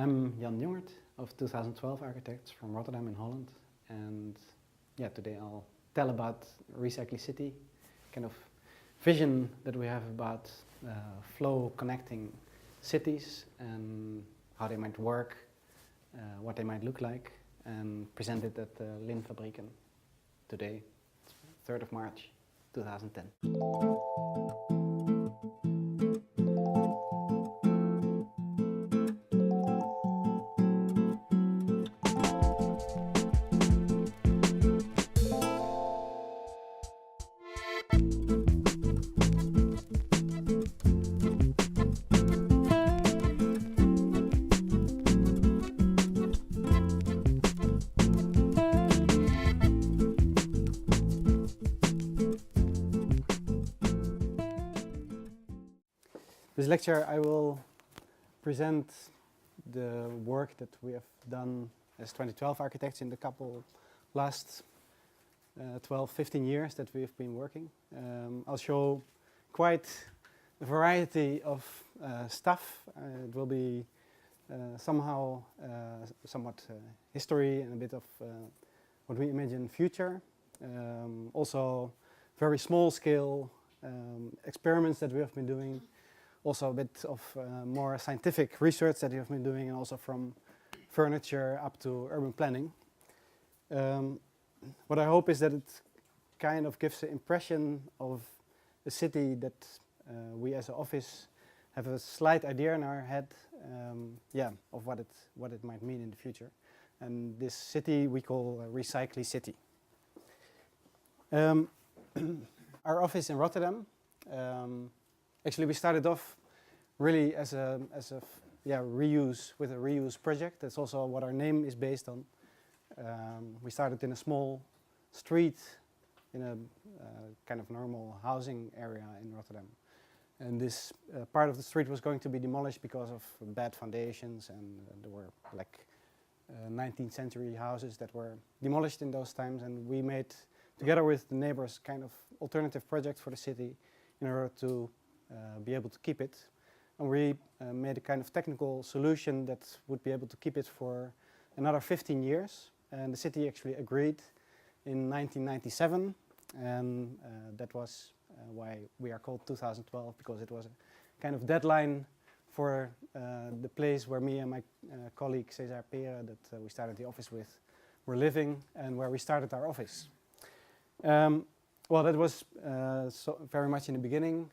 I'm Jongert of 2012 Architects from Rotterdam in Holland, and yeah, today I'll tell about Recycle City, kind of vision that we have about flow connecting cities and how they might work, what they might look like, and present it at the LYNfabrikken today, 3rd of March 2010. This lecture I will present the work that we have done as 2012 architects in the last 12-15 years that we have been working. I'll show quite a variety of stuff. It will be somewhat history and a bit of what we imagine future. Also very small scale experiments that we have been doing. Also a bit of more scientific research that we have been doing, and also from furniture up to urban planning. What I hope is that it kind of gives the impression of a city that we as an office have a slight idea in our head, of what it might mean in the future. And this city we call Recycle City. Our office in Rotterdam. Actually, we started off really as a reuse project. That's also what our name is based on. We started in a small street in a kind of normal housing area in Rotterdam. And this part of the street was going to be demolished because of bad foundations, and there were like 19th century houses that were demolished in those times. And we made, together with the neighbors, kind of alternative project for the city in order to be able to keep it. And we made a kind of technical solution that would be able to keep it for another 15 years. And the city actually agreed in 1997. And that was why we are called 2012, because it was a kind of deadline for the place where me and my colleague Cesar Pera, that we started the office with, were living, and where we started our office. Well, that was very much in the beginning.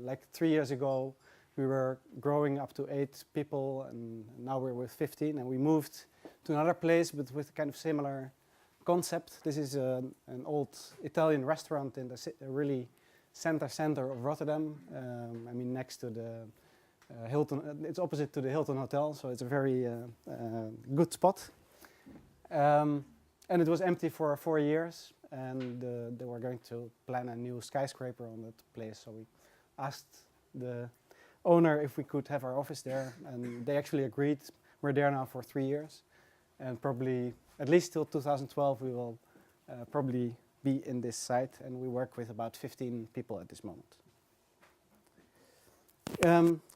Like 3 years ago, we were growing up to 8 people, and now we're with 15, and we moved to another place, but with a kind of similar concept. This is an old Italian restaurant in the really center of Rotterdam. I mean, next to the Hilton. It's opposite to the Hilton Hotel, so it's a very good spot. And it was empty for 4 years. And they were going to plan a new skyscraper on that place, so we asked the owner if we could have our office there, and they actually agreed. We're there now for 3 years, and probably at least till 2012 we will probably be in this site, and we work with about 15 people at this moment.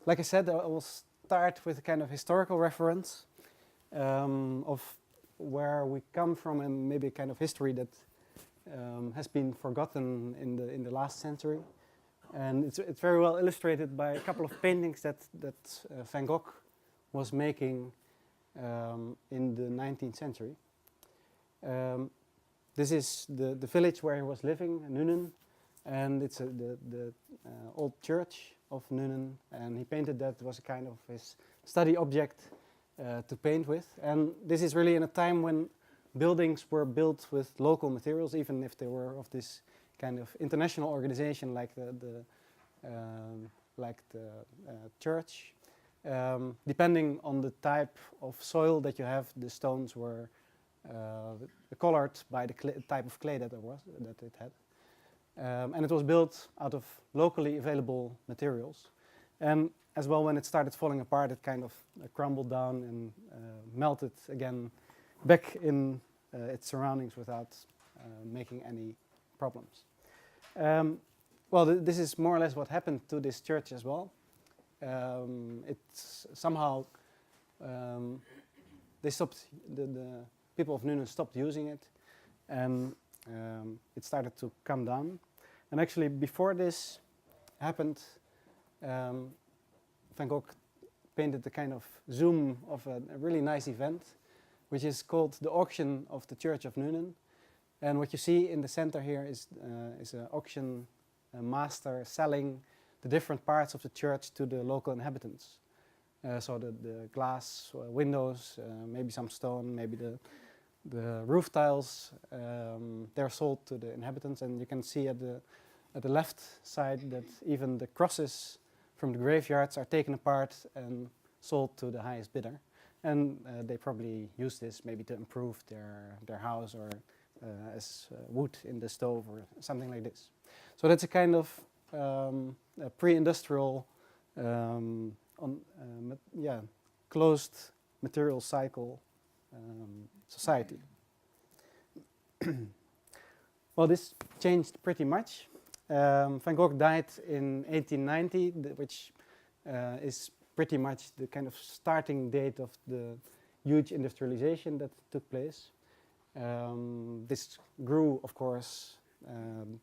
Like I said, I will start with a kind of historical reference of where we come from, and maybe a kind of history that has been forgotten in the last century, and it's very well illustrated by a couple of paintings that Van Gogh was making in the 19th century. This is the village where he was living, Nuenen, and it's the old church of Nuenen, and he painted that. It was a kind of his study object to paint with, and this is really in a time when buildings were built with local materials, even if they were of this kind of international organization like the church. Depending on the type of soil that you have, the stones were colored by the type of clay that it had. And it was built out of locally available materials. And as well, when it started falling apart, it kind of crumbled down and melted again back in its surroundings without making any problems. Well, this is more or less what happened to this church as well. It's somehow they stopped. The people of Nuenen stopped using it, and it started to come down. And actually, before this happened, Van Gogh painted the kind of zoom of a really nice event, which is called the auction of the Church of Nuenen. And what you see in the center here is an auction master selling the different parts of the church to the local inhabitants. So the glass windows, maybe some stone, maybe the roof tiles, they're sold to the inhabitants. And you can see at the left side that even the crosses from the graveyards are taken apart and sold to the highest bidder. And they probably use this maybe to improve their house or as wood in the stove or something like this. So that's a kind of a pre-industrial closed material cycle society. Well, this changed pretty much. Van Gogh died in 1890, which is pretty much the kind of starting date of the huge industrialization that took place. This grew, of course,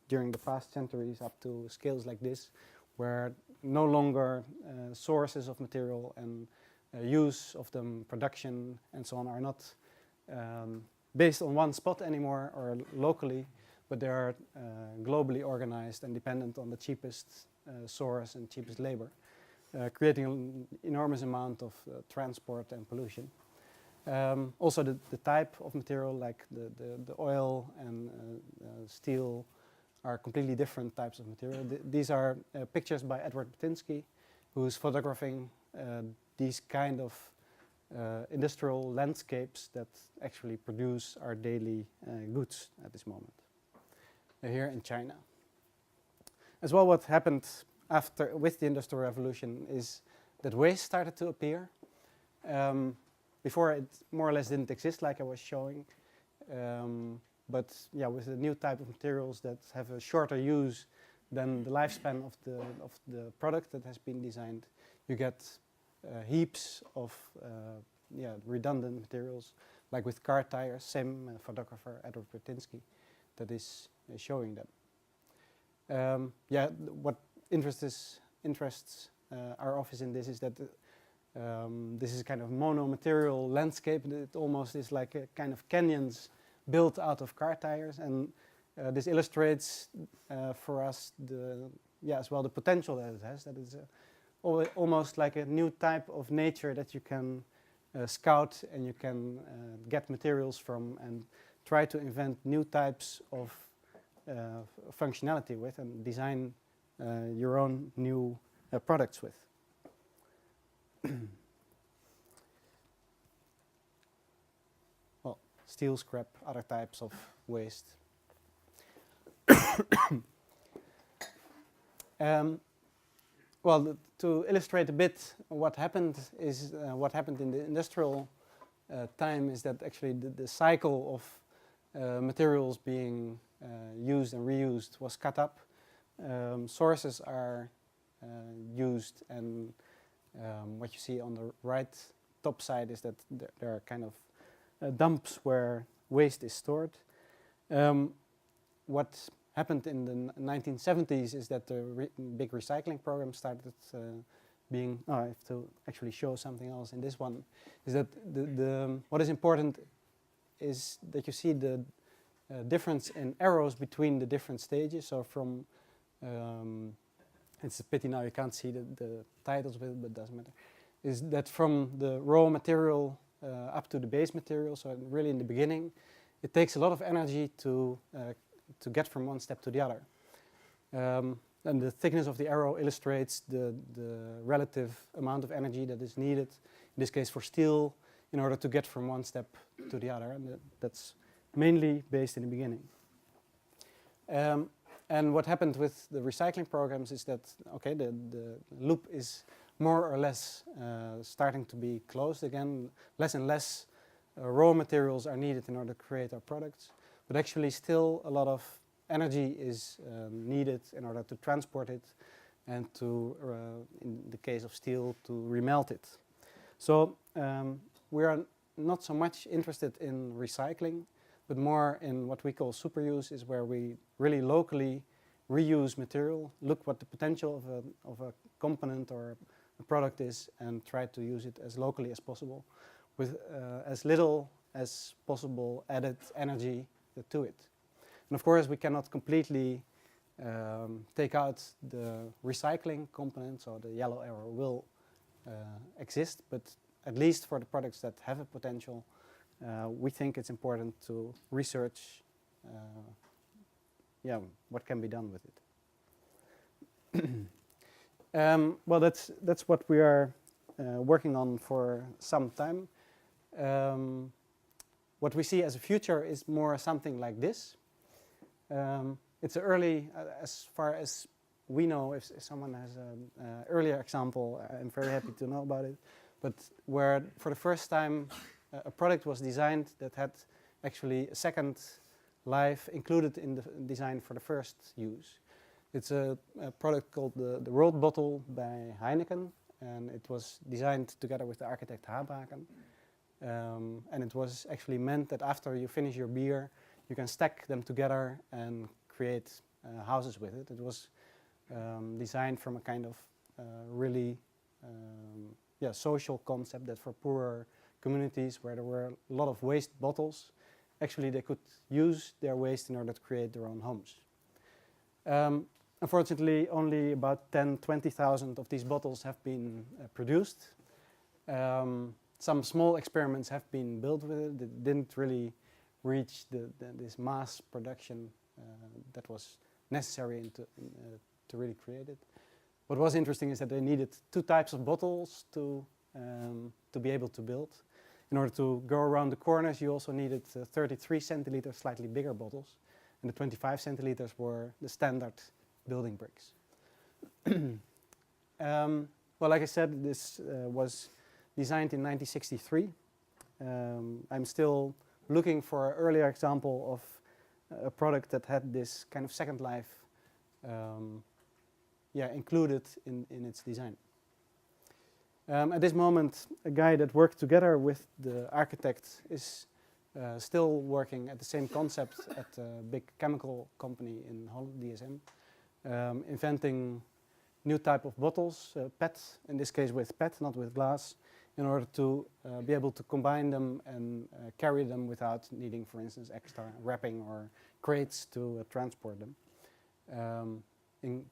during the past centuries up to scales like this, where no longer sources of material and use of them, production and so on, are not based on one spot anymore or locally, but they are globally organized and dependent on the cheapest source and cheapest labor, creating an enormous amount of transport and pollution. Also the type of material, like the oil and steel, are completely different types of material. These are pictures by Edward Batinsky, who's photographing these kind of industrial landscapes that actually produce our daily goods at this moment, here in China. As well, what happened with the Industrial Revolution is that waste started to appear. Before, it more or less didn't exist, like I was showing. But yeah, with the new type of materials that have a shorter use than the lifespan of the product that has been designed, you get heaps of redundant materials, like with car tires. Same photographer, Edward Batinsky, that is showing them. What interests our office in this is that this is kind of mono-material landscape. It almost is like a kind of canyons built out of car tires, and this illustrates for us as well the potential that it has. That it's almost like a new type of nature that you can scout and you can get materials from and try to invent new types of functionality with and design your own new products with. Well, steel scrap, other types of waste. To illustrate a bit what happened is what happened in the industrial time is that actually the cycle of materials being used and reused was cut up. Sources are used, and what you see on the right top side is that there are kind of dumps where waste is stored. What happened in the 1970s is that the big recycling program started being. Oh, I have to actually show something else in this one. Is that what is important is that you see the difference in arrows between the different stages. So from it's a pity now you can't see the titles with it, but it doesn't matter. Is that from the raw material up to the base material, so really in the beginning, it takes a lot of energy to get from one step to the other. And the thickness of the arrow illustrates the relative amount of energy that is needed, in this case for steel, in order to get from one step to the other. And that's mainly based in the beginning. And what happened with the recycling programs is that, okay, the loop is more or less starting to be closed again. Less and less raw materials are needed in order to create our products. But actually still a lot of energy is needed in order to transport it and to, in the case of steel, to remelt it. So we are not so much interested in recycling, but more in what we call superuse, is where we really locally reuse material, look what the potential of a component or a product is, and try to use it as locally as possible, with as little as possible added energy to it. And of course, we cannot completely take out the recycling component, so the yellow arrow will exist, but at least for the products that have a potential, we think it's important to research what can be done with it. Well, that's what we are working on for some time. What we see as a future is more something like this. It's early, as far as we know. If someone has an earlier example, I'm very happy to know about it. But where, for the first time, a product was designed that had actually a second life included in the design for the first use. It's a product called the rolled bottle by Heineken, and it was designed together with the architect Hague. And it was actually meant that after you finish your beer, you can stack them together and create houses with it. It was designed from a kind of really social concept that for poorer communities where there were a lot of waste bottles, actually they could use their waste in order to create their own homes. Unfortunately, only about 20,000 of these bottles have been produced. Some small experiments have been built with it. It didn't really reach this mass production that was necessary to really create it. What was interesting is that they needed 2 types of bottles to be able to build. In order to go around the corners, you also needed 33 centiliter, slightly bigger bottles, and the 25 centiliters were the standard building bricks. Well, like I said, this was designed in 1963. I'm still looking for an earlier example of a product that had this kind of second life included in its design. At this moment, a guy that worked together with the architect is still working at the same concept at a big chemical company in Holland, DSM, inventing new type of bottles, PET, in this case with PET, not with glass, in order to be able to combine them and carry them without needing, for instance, extra wrapping or crates to transport them.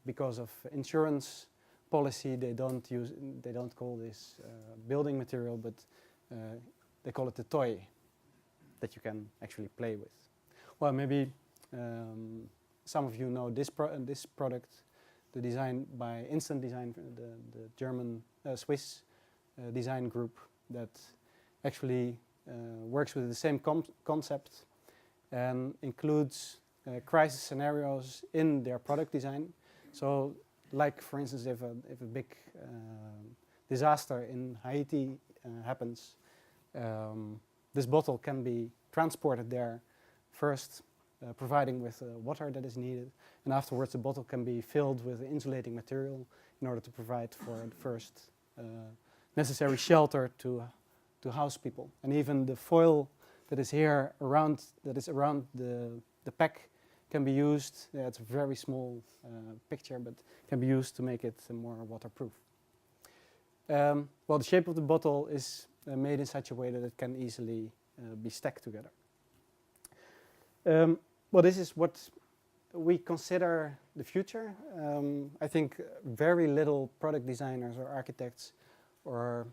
Because of insurance policy, they don't call this building material, but they call it a toy that you can actually play with. Well, maybe some of you know this product, the design by Instant Design, the German, Swiss design group that actually works with the same concept and includes crisis scenarios in their product design. So, like for instance, if a big disaster in Haiti happens, this bottle can be transported there first, providing with water that is needed, and afterwards the bottle can be filled with insulating material in order to provide for the first necessary shelter to house people. And even the foil that is here around the pack can be used. It's a very small picture, but can be used to make it more waterproof. Well, the shape of the bottle is made in such a way that it can easily be stacked together. Well, this is what we consider the future. I think very little product designers or architects or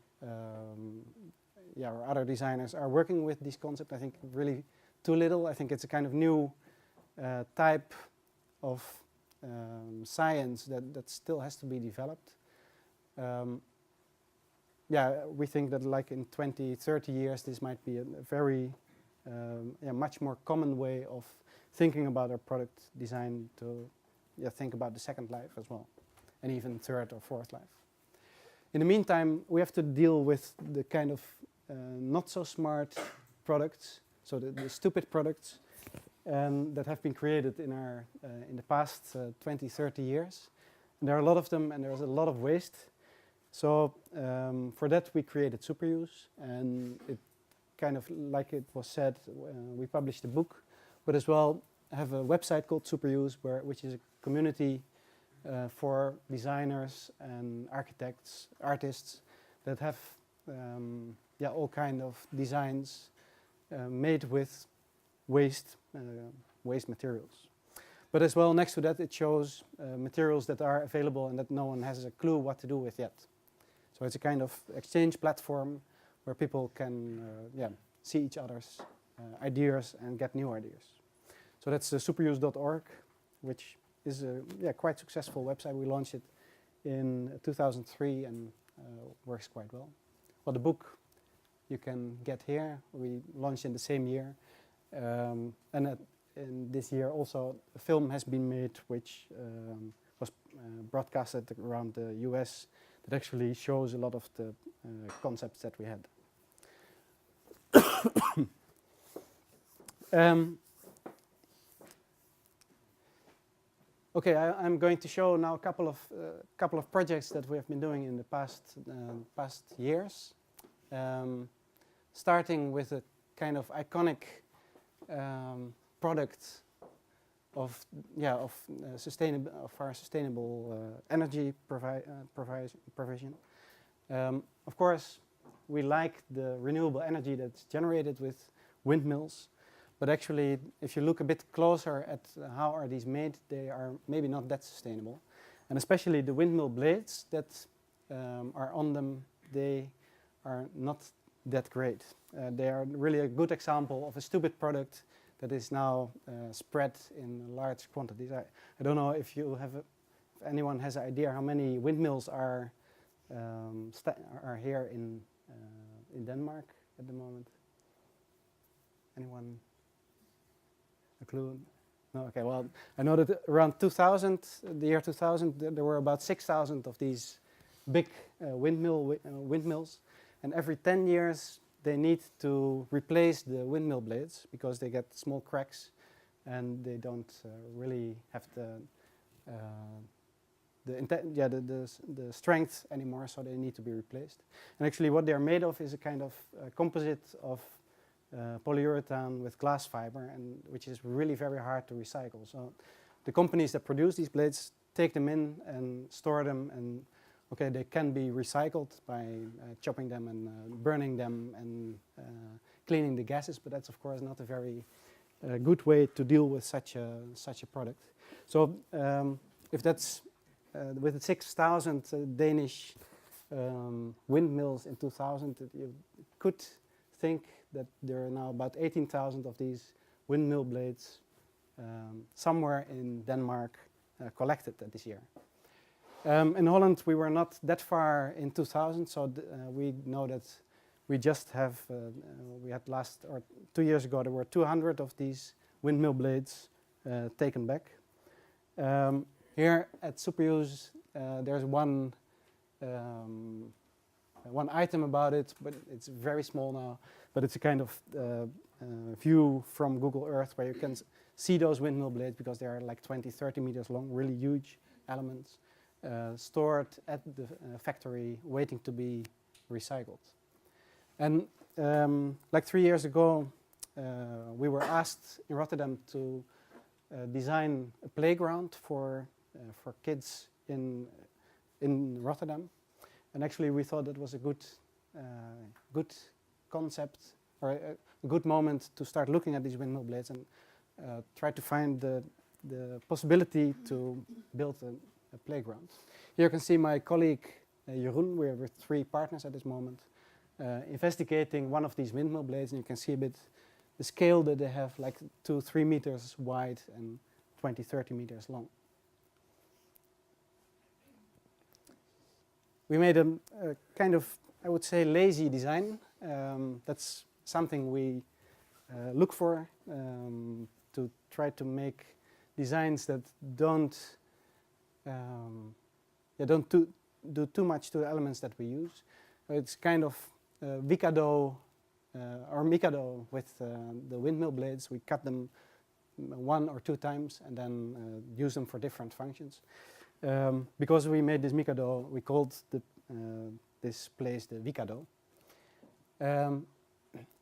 other designers are working with this concept. I think really too little. I think it's a kind of new type of science that still has to be developed. We think that like in 20, 30 years this might be a very much more common way of thinking about our product design, to think about the second life as well, and even third or fourth life. In the meantime, we have to deal with the kind of not so smart products, so the stupid products that have been created in the past 20, 30 years. And there are a lot of them, and there's a lot of waste. So for that we created Superuse, and it kind of, like it was said, we published a book, but as well have a website called Superuse, which is a community for designers and architects, artists that have all kind of designs made with waste materials. But as well, next to that, it shows materials that are available and that no one has a clue what to do with yet. So it's a kind of exchange platform where people can see each other's ideas and get new ideas. So that's superuse.org, which is a quite successful website. We launched it in 2003 and works quite well. Well, the book you can get here. We launched in the same year. And in this year also a film has been made which was broadcasted around the US that actually shows a lot of the concepts that we had. Okay, I'm going to show now a couple of projects that we have been doing in the past years, starting with a kind of iconic product of our sustainable energy provision. Of course, we like the renewable energy that's generated with windmills, but actually, if you look a bit closer at how are these made, they are maybe not that sustainable. And especially the windmill blades that are on them, they are not that great. They are really a good example of a stupid product that is now spread in large quantities. I don't know if you have, if anyone has an idea how many windmills are here in Denmark at the moment. Anyone? A clue? No. Okay. Well, I know that around 2000, the year 2000, there were about 6,000 of these big windmills, and every 10 years they need to replace the windmill blades because they get small cracks and they don't really have the strength anymore, so they need to be replaced. And actually what they're made of is a kind of composite of polyurethane with glass fiber, and which is really very hard to recycle. So the companies that produce these blades take them in and store them, and okay, they can be recycled by chopping them and burning them and cleaning the gases, but that's of course not a very good way to deal with such a product. So if that's with the 6,000 Danish windmills in 2000, you could think that there are now about 18,000 of these windmill blades somewhere in Denmark collected this year. In Holland, we were not that far in 2000, so we know that we just have, we had 2 years ago, there were 200 of these windmill blades taken back. Here at Superuse, there's one item about it, but it's very small now. But it's a kind of view from Google Earth where you can see those windmill blades because they are like 20, 30 meters long, really huge elements, stored at the factory waiting to be recycled. And like 3 years ago, we were asked in Rotterdam to design a playground for kids in Rotterdam. And actually we thought that was a good concept, or a good moment to start looking at these windmill blades and try to find the possibility to build a playground. Here you can see my colleague Jeroen. We're with 3 partners at this moment, investigating one of these windmill blades, and you can see a bit the scale that they have, like 2-3 meters wide and 20-30 meters long. We made a kind of, I would say, lazy design. That's something we look for, to try to make designs that don't do too much to the elements that we use. It's kind of Wikado or Mikado with the windmill blades. We cut them 1 or 2 times and then use them for different functions. Because we made this Mikado, we called this place, the Wikado.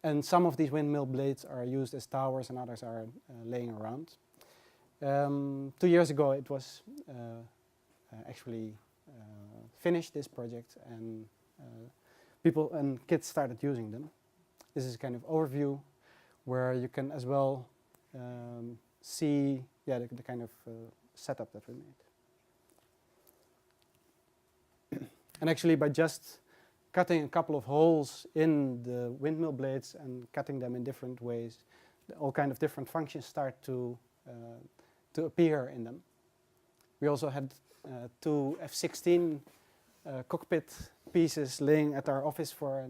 And some of these windmill blades are used as towers and others are laying around. 2 years ago it was actually finished, this project, and people and kids started using them. This is a kind of overview where you can as well see the kind of setup that we made. And actually by just cutting a couple of holes in the windmill blades and cutting them in different ways, all kind of different functions start to appear in them. We also had 2 F-16 cockpit pieces laying at our office for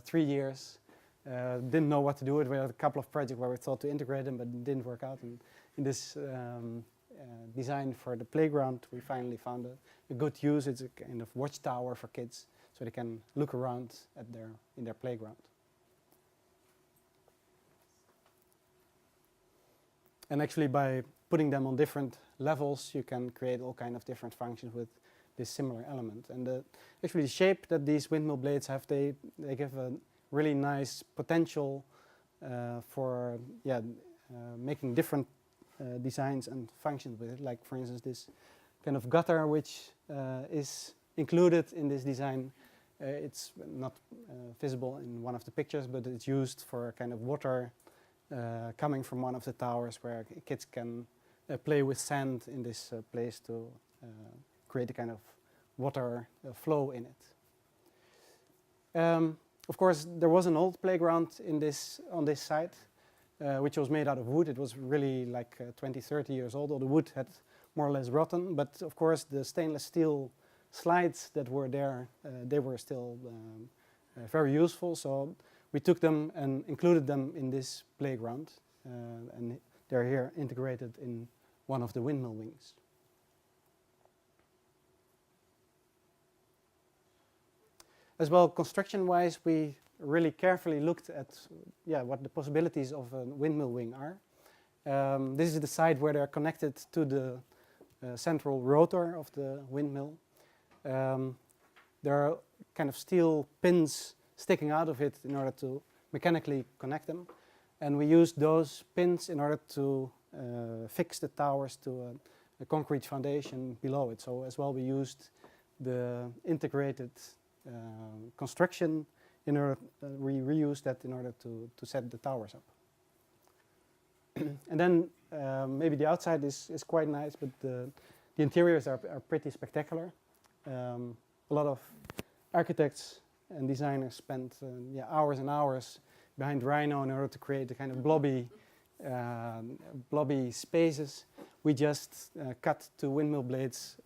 3 years. Didn't know what to do with it. We had a couple of projects where we thought to integrate them, but it didn't work out. And in this design for the playground, we finally found a good use. It's a kind of watchtower for kids, so they can look around at in their playground. And actually, by putting them on different levels, you can create all kind of different functions with this similar element. And actually, the shape that these windmill blades have, they give a really nice potential for making different designs and functions with it. Like, for instance, this kind of gutter, which is included in this design. It's not visible in one of the pictures, but it's used for kind of water coming from one of the towers where kids can play with sand in this place to create a kind of water flow in it. Of course, there was an old playground on this site, which was made out of wood. It was really like 20, 30 years old. All the wood had more or less rotten, but of course the stainless steel slides that were there, they were still very useful. So we took them and included them in this playground, and they're here integrated in one of the windmill wings. As well, construction-wise, we really carefully looked at what the possibilities of a windmill wing are. This is the side where they're connected to the central rotor of the windmill. There are kind of steel pins sticking out of it in order to mechanically connect them. And we used those pins in order to fix the towers to a concrete foundation below it. So as well, we used the integrated construction in order, we reused that in order to set the towers up. And then maybe the outside is quite nice, but the interiors are pretty spectacular. A lot of architects and designers spent hours and hours behind Rhino in order to create the kind of blobby spaces. We just cut 2 windmill blades,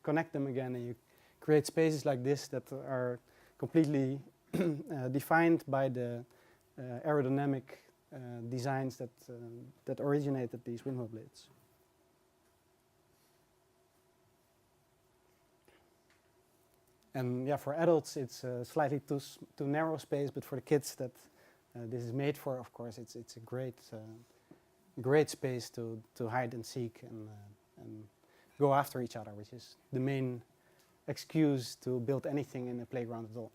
connect them again, and you create spaces like this that are completely defined by the aerodynamic designs that originated these windmill blades. And yeah, for adults it's a slightly too narrow space, but for the kids that this is made for, of course, it's a great space to hide and seek and go after each other, which is the main excuse to build anything in a playground at all.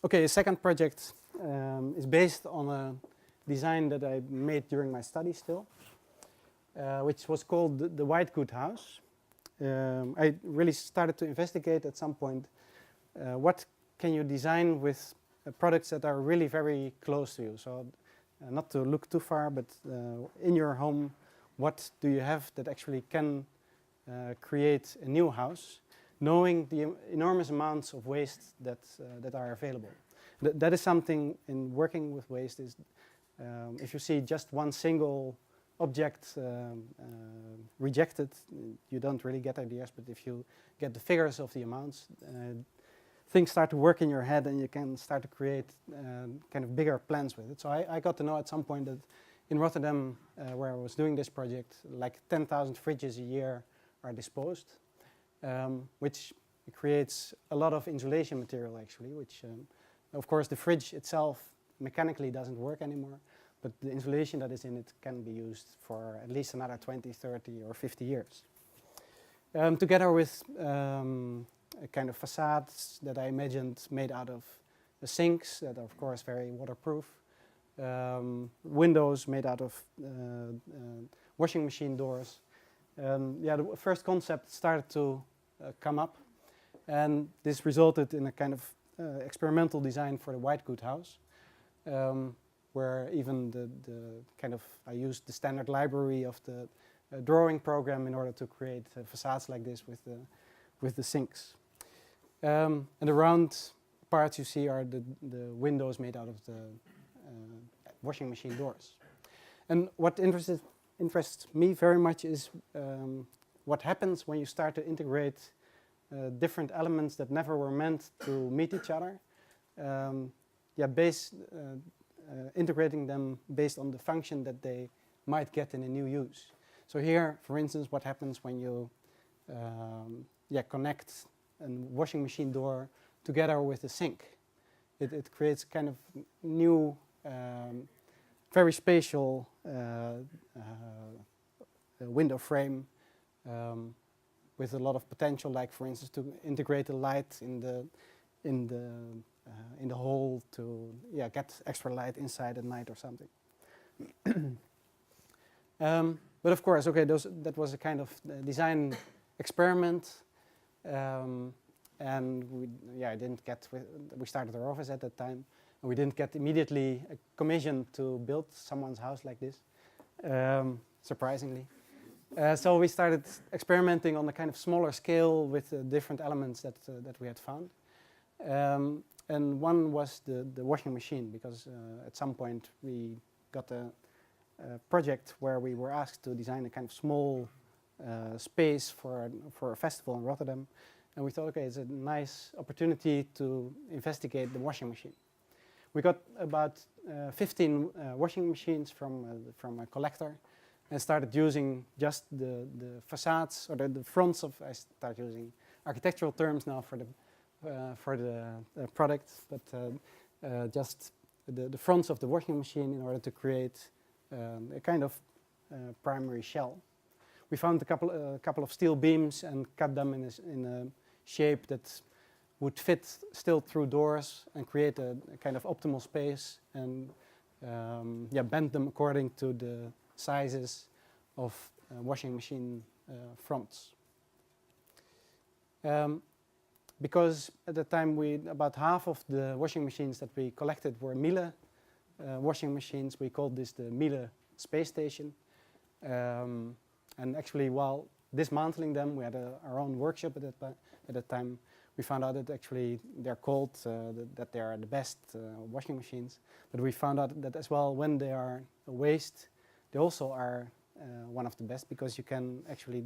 Okay, the second project is based on a design that I made during my study still, which was called the White Good House. I really started to investigate at some point what can you design with products that are really very close to you. So not to look too far, but in your home, what do you have that actually can create a new house, knowing the enormous amounts of waste that are available. That is something in working with waste is if you see just one single object rejected, you don't really get ideas, but if you get the figures of the amounts, things start to work in your head and you can start to create kind of bigger plans with it. So I got to know at some point that in Rotterdam, where I was doing this project, like 10,000 fridges a year are disposed, which creates a lot of insulation material actually, which of course the fridge itself mechanically doesn't work anymore, but the insulation that is in it can be used for at least another 20, 30 or 50 years. together with a kind of facades that I imagined made out of the sinks that are of course very waterproof, windows made out of washing machine doors. Yeah, the first concept started to come up, and this resulted in a kind of experimental design for the white good house, where even the kind of I used the standard library of the drawing program in order to create facades like this with the sinks. And the round parts you see are the windows made out of the washing machine doors. And what interests me very much is what happens when you start to integrate different elements that never were meant to meet each other. Integrating them based on the function that they might get in a new use. So here, for instance, what happens when you connect a washing machine door together with a sink. It creates kind of new, very spatial window frame with a lot of potential, like for instance to integrate the light in the hole to get extra light inside at night or something. But of course, okay, that was a kind of design experiment, and we started our office at that time, and we didn't get immediately a commission to build someone's house like this, surprisingly. So we started experimenting on a kind of smaller scale with different elements that we had found. And one was the washing machine, because at some point we got a project where we were asked to design a kind of small space for a festival in Rotterdam. And we thought, okay, it's a nice opportunity to investigate the washing machine. We got about 15 washing machines from a collector, and started using just the facades or the fronts of. I start using architectural terms now for the product, but just the fronts of the washing machine in order to create a kind of primary shell. We found a couple of steel beams and cut them in a shape that would fit still through doors and create a kind of optimal space, and bend them according to the sizes of washing machine fronts. Because at the time about half of the washing machines that we collected were Miele washing machines. We called this the Miele Space Station. And actually, while dismantling them, we had our own workshop at that time. We found out that actually they're called that they are the best washing machines. But we found out that as well, when they are a waste, they also are one of the best, because you can actually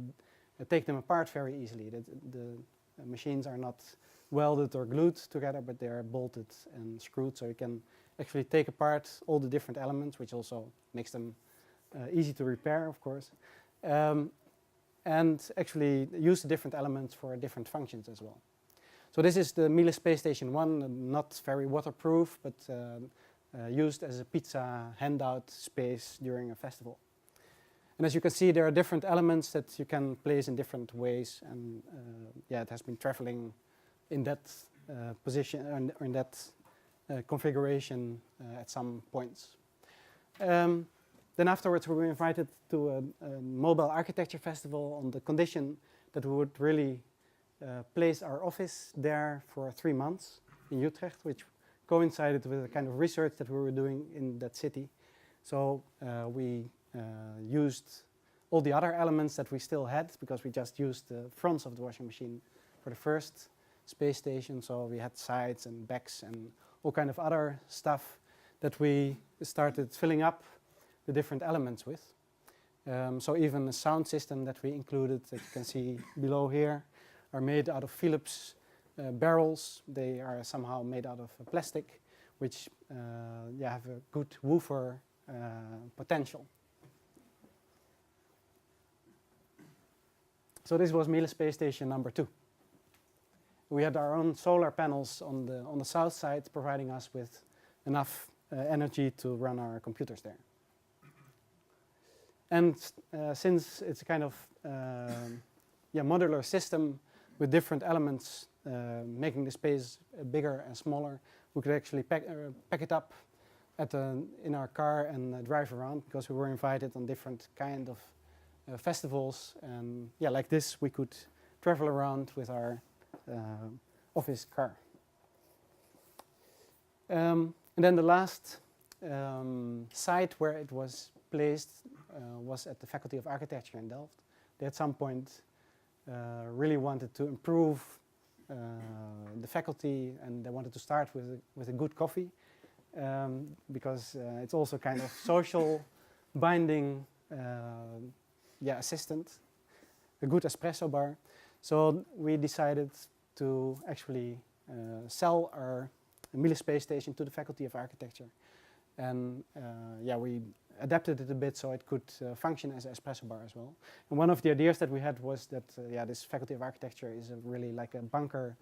take them apart very easily. The machines are not welded or glued together, but they are bolted and screwed, so you can actually take apart all the different elements, which also makes them easy to repair, of course, and actually use the different elements for different functions as well. So this is the Miele Space Station 1, not very waterproof, but used as a pizza handout space during a festival. And as you can see, there are different elements that you can place in different ways, and it has been traveling in that position, or in that configuration at some points. Then afterwards we were invited to a mobile architecture festival on the condition that we would really place our office there for 3 months in Utrecht, which coincided with the kind of research that we were doing in that city. So we used all the other elements that we still had, because we just used the fronts of the washing machine for the first space station. So we had sides and backs and all kind of other stuff that we started filling up the different elements with. So even the sound system that we included, that you can see below here, are made out of Philips barrels. They are somehow made out of plastic, which have a good woofer potential. So this was Miele Space Station number 2. We had our own solar panels on the south side, providing us with enough energy to run our computers there. And since it's a kind of modular system with different elements, making the space bigger and smaller. We could actually pack it up in our car and drive around, because we were invited on different kind of festivals. And yeah, like this, we could travel around with our office car. And then the last site where it was placed was at the Faculty of Architecture in Delft. They at some point really wanted to improve the faculty, and they wanted to start with a good coffee, because it's also kind of social binding assistant, a good espresso bar. So we decided to actually sell our Miele Space Station to the Faculty of Architecture. And we adapted it a bit so it could function as an espresso bar as well. And one of the ideas that we had was that this Faculty of Architecture is really like a bunker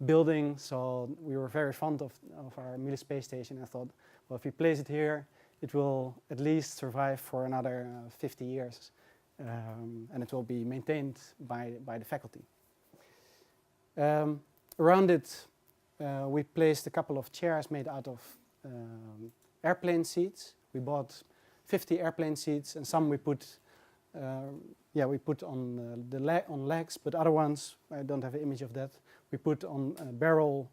building. So we were very fond of our Miele Space Station. I thought, well, if we place it here, it will at least survive for another 50 years. And it will be maintained by the faculty. Around it, we placed a couple of chairs made out of airplane seats. We bought 50 airplane seats, and some we put on legs, but other ones, I don't have an image of that, we put on a barrel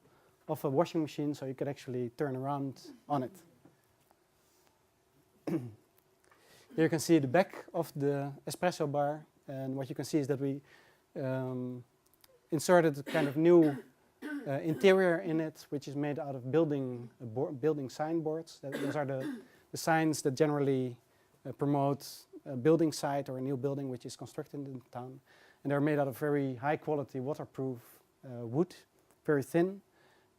of a washing machine, so you could actually turn around on it. Here you can see the back of the espresso bar, and what you can see is that we inserted a kind of new interior in it, which is made out of building signboards. Those are the signs that generally promote a building site or a new building which is constructed in the town. And they're made out of very high quality waterproof wood, very thin,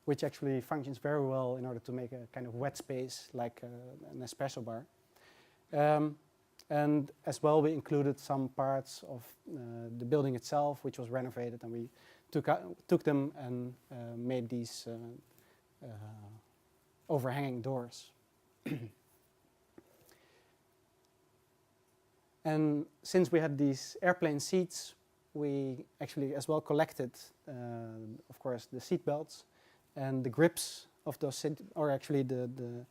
which actually functions very well in order to make a kind of wet space like an espresso bar. And as well, we included some parts of the building itself, which was renovated, and we took them and made these overhanging doors. And since we had these airplane seats, we actually as well collected, of course, the seat belts and the grips of those, or actually the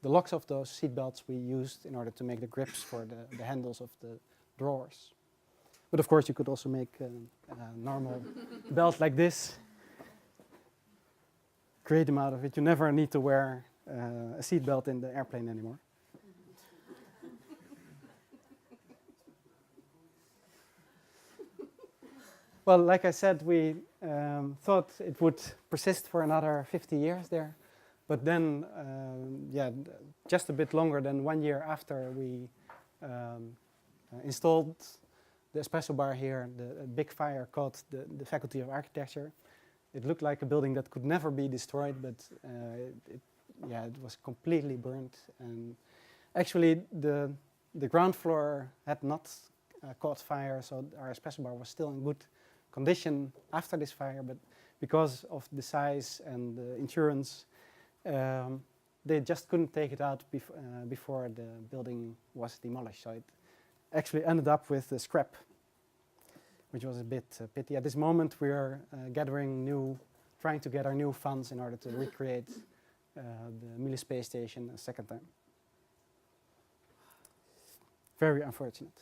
locks of those seat belts we used in order to make the grips for the handles of the drawers. But of course, you could also make a normal belt like this. Create them out of it. You never need to wear a seat belt in the airplane anymore. Well, like I said, we thought it would persist for another 50 years there. But then, just a bit longer than 1 year after we installed the espresso bar here, a big fire caught the Faculty of Architecture. It looked like a building that could never be destroyed, but it was completely burnt. And actually, the ground floor had not caught fire, so our espresso bar was still in good condition after this fire. But because of the size and the insurance, they just couldn't take it out before the building was demolished. So it actually ended up with the scrap, which was a bit pity. At this moment, we are trying to gather new funds in order to recreate the Miele Space Station a second time. Very unfortunate.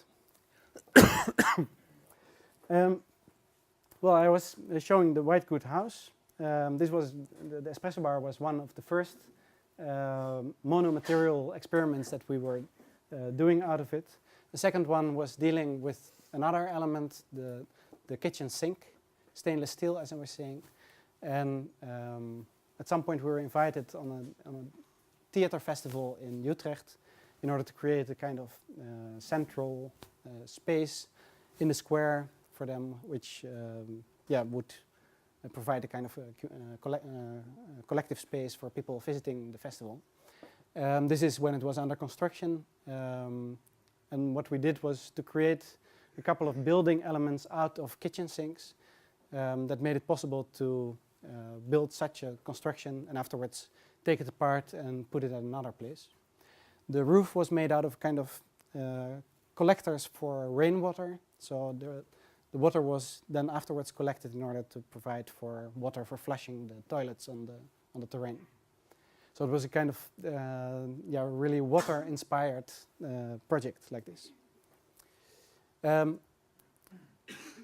Well, I was showing the white good house. This was the espresso bar was one of the first mono-material experiments that we were doing out of it. The second one was dealing with another element, the kitchen sink, stainless steel, as I was saying. And at some point, we were invited on a theater festival in Utrecht in order to create a kind of central space in the square for them, which would provide a kind of collective space for people visiting the festival. This is when it was under construction. And what we did was to create a couple of building elements out of kitchen sinks that made it possible to build such a construction and afterwards take it apart and put it at another place. The roof was made out of kind of collectors for rainwater. So the water was then afterwards collected in order to provide for water for flushing the toilets on the terrain. So it was a kind of really water-inspired project like this.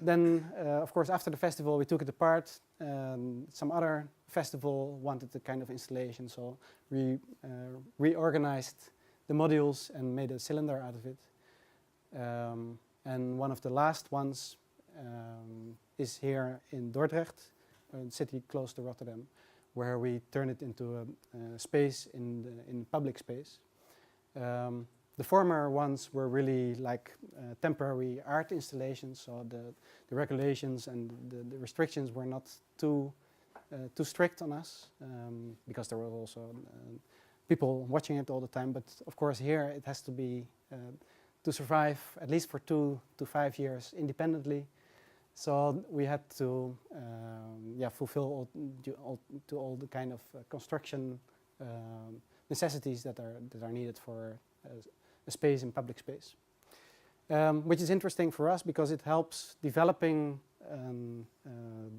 Then, of course, after the festival, we took it apart. Some other festival wanted the kind of installation, so we reorganized the modules and made a cylinder out of it. And one of the last ones is here in Dordrecht, a city close to Rotterdam, where we turn it into a space in public space. The former ones were really like temporary art installations, so the regulations and the restrictions were not too strict on us, because there were also people watching it all the time. But of course here it has to be to survive at least for 2 to 5 years independently. So we had to fulfill all the kind of construction necessities that are needed for a space in public space, which is interesting for us because it helps developing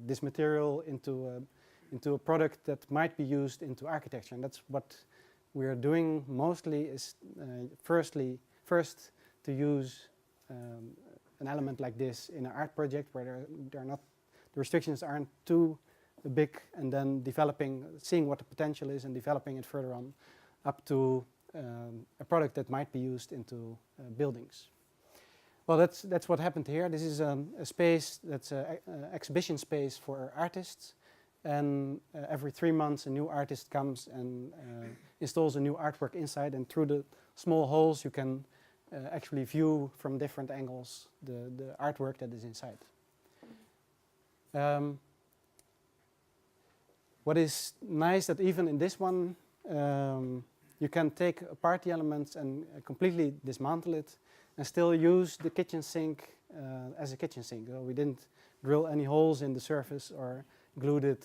this material into a product that might be used into architecture, and that's what we are doing mostly. Is first to use an element like this in an art project where the restrictions aren't too big, and then seeing what the potential is and developing it further on up to a product that might be used into buildings. Well, that's what happened here. This is a space that's an exhibition space for artists, and every 3 months a new artist comes and installs a new artwork inside, and through the small holes you can actually view from different angles the artwork that is inside. What is nice that even in this one you can take apart the elements and completely dismantle it and still use the kitchen sink as a kitchen sink. So we didn't drill any holes in the surface or glued it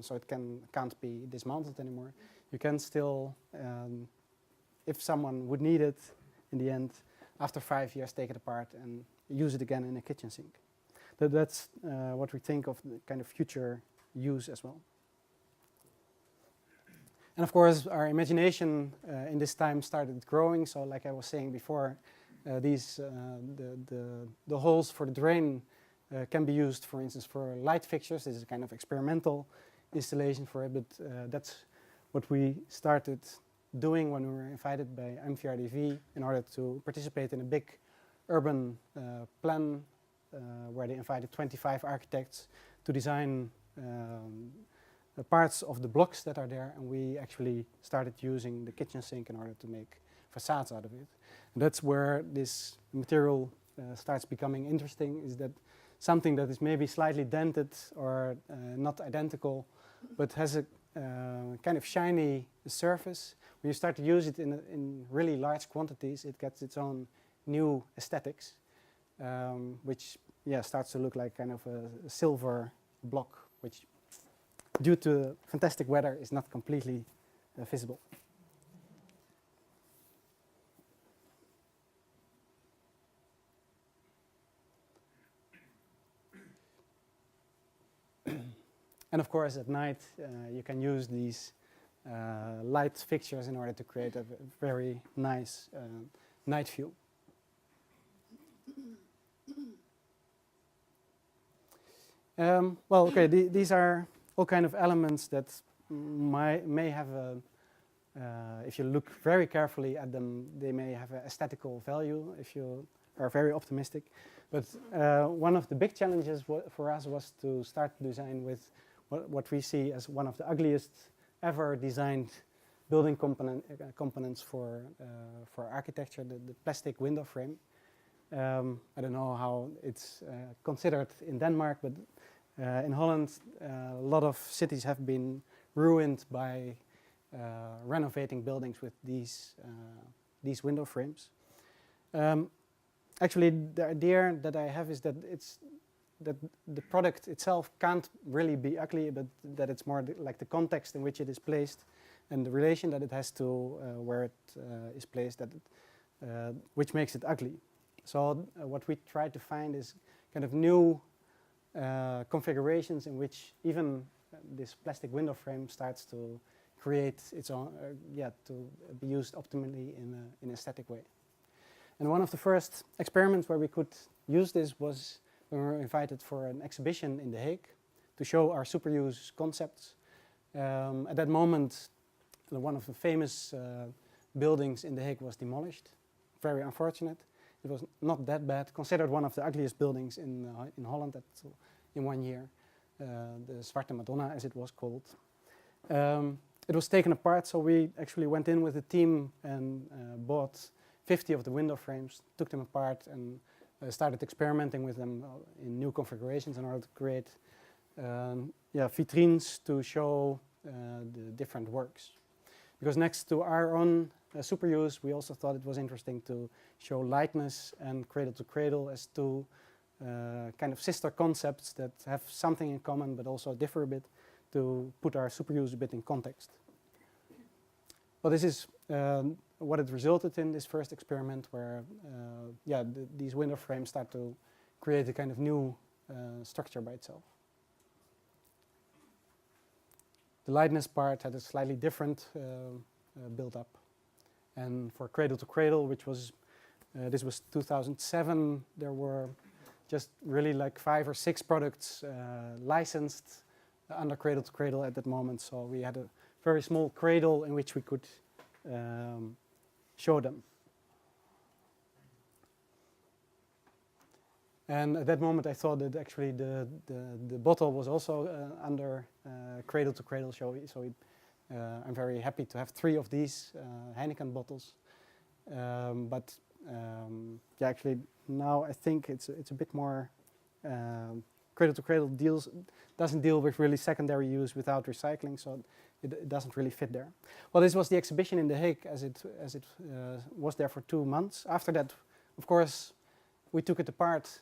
so it can't be dismantled anymore. You can still, if someone would need it in the end, after 5 years, take it apart and use it again in a kitchen sink. That's what we think of the kind of future use as well. And of course, our imagination in this time started growing. So, like I was saying before, the holes for the drain can be used, for instance, for light fixtures. This is a kind of experimental installation for it, but that's what we started doing when we were invited by MVRDV in order to participate in a big urban plan where they invited 25 architects to design parts of the blocks that are there, and we actually started using the kitchen sink in order to make facades out of it. And that's where this material starts becoming interesting, is that something that is maybe slightly dented or not identical, but has a kind of shiny surface. When you start to use it in really large quantities, it gets its own new aesthetics, which starts to look like kind of a silver block, which due to fantastic weather is not completely visible. And of course, at night, you can use these light fixtures in order to create a very nice night view. Well, okay, these are all kind of elements that may have a, if you look very carefully at them, they may have an aesthetical value if you are very optimistic. But one of the big challenges for us was to start to design with what we see as one of the ugliest ever designed building components for architecture, the plastic window frame. I don't know how it's considered in Denmark, but in Holland, a lot of cities have been ruined by renovating buildings with these window frames. Actually, the idea that I have is that the product itself can't really be ugly, but that it's more like the context in which it is placed and the relation that it has to where it is placed, which makes it ugly. So what we try to find is kind of new configurations in which even this plastic window frame starts to create its own, to be used optimally in an aesthetic way. And one of the first experiments where we could use this was when we were invited for an exhibition in The Hague to show our super-use concepts. At that moment, one of the famous buildings in The Hague was demolished. Very unfortunate. It was not that bad, considered one of the ugliest buildings in Holland in 1 year. The Zwarte Madonna, as it was called. It was taken apart, so we actually went in with a team and bought 50 of the window frames, took them apart and started experimenting with them in new configurations in order to create vitrines to show the different works. Because next to our own super use, we also thought it was interesting to show lightness and cradle to cradle as two kind of sister concepts that have something in common but also differ a bit, to put our super use a bit in context. Well, this is what it resulted in, this first experiment, where these window frames start to create a kind of new structure by itself. The lightness part had a slightly different build-up. And for cradle to cradle, which was, this was 2007, there were just really like 5 or 6 products licensed under cradle to cradle at that moment. So we had a very small cradle in which we could show them. And at that moment I thought that actually the bottle was also under cradle to cradle. I'm very happy to have 3 of these Heineken bottles. Actually now I think it's a bit more cradle to cradle doesn't deal with really secondary use without recycling, so it doesn't really fit there. Well, this was the exhibition in The Hague, as it was there for 2 months. After that, of course, we took it apart,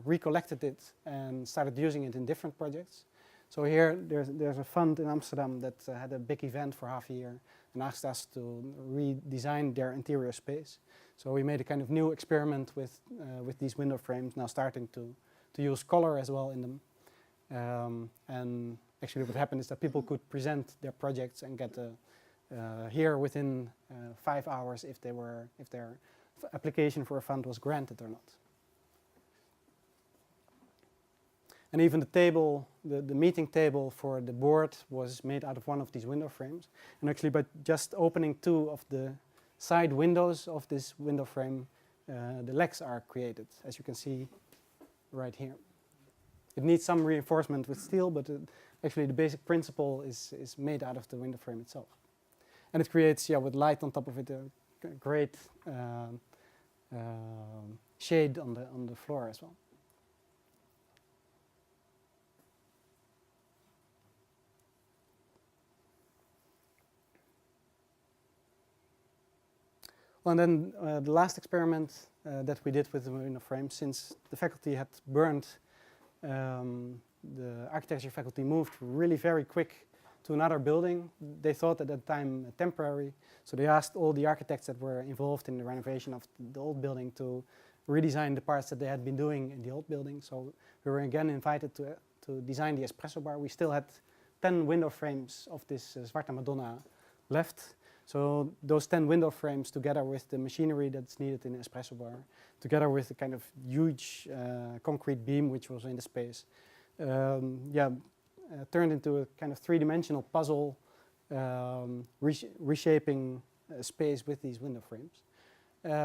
recollected it, and started using it in different projects. So here there's a fund in Amsterdam that had a big event for half a year and asked us to redesign their interior space. So we made a kind of new experiment with these window frames, now starting to use color as well in them. And actually what happened is that people could present their projects and get here within 5 hours if their application for a fund was granted or not. And even the table, the meeting table for the board was made out of one of these window frames. And actually by just opening 2 of the side windows of this window frame, the legs are created, as you can see right here. It needs some reinforcement with steel, but actually the basic principle is made out of the window frame itself. And it creates, with light on top of it, a great shade on the floor as well. Well, and then the last experiment that we did with the window frame, since the faculty had burned, the architecture faculty moved really very quick to another building. They thought at that time temporary, so they asked all the architects that were involved in the renovation of the old building to redesign the parts that they had been doing in the old building. So we were again invited to design the Espressobar. We still had 10 window frames of this Zwarte Madonna left. So those 10 window frames, together with the machinery that's needed in the Espressobar, together with the kind of huge concrete beam which was in the space, turned into a kind of 3-dimensional puzzle, reshaping space with these window frames,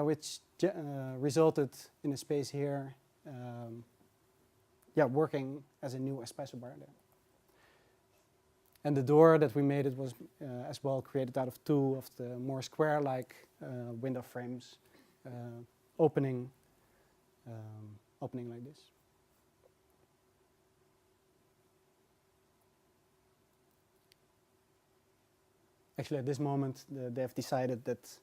which resulted in a space here, working as a new Espressobar there. And the door that we made, it was as well created out of 2 of the more square-like window frames, opening like this. Actually, at this moment, they have decided that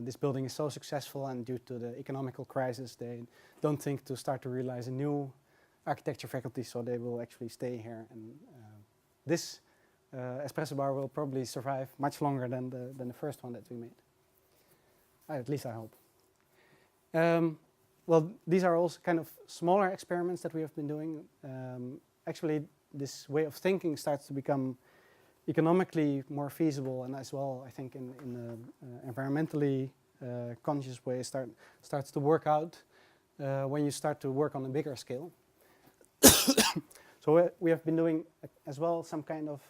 this building is so successful, and due to the economical crisis, they don't think to start to realize a new architecture faculty, so they will actually stay here. And this Espressobar will probably survive much longer than the first one that we made. At least I hope. well, these are also kind of smaller experiments that we have been doing. Actually, this way of thinking starts to become economically more feasible, and as well, I think, in an environmentally conscious way, starts to work out when you start to work on a bigger scale. So we have been doing as well some kind of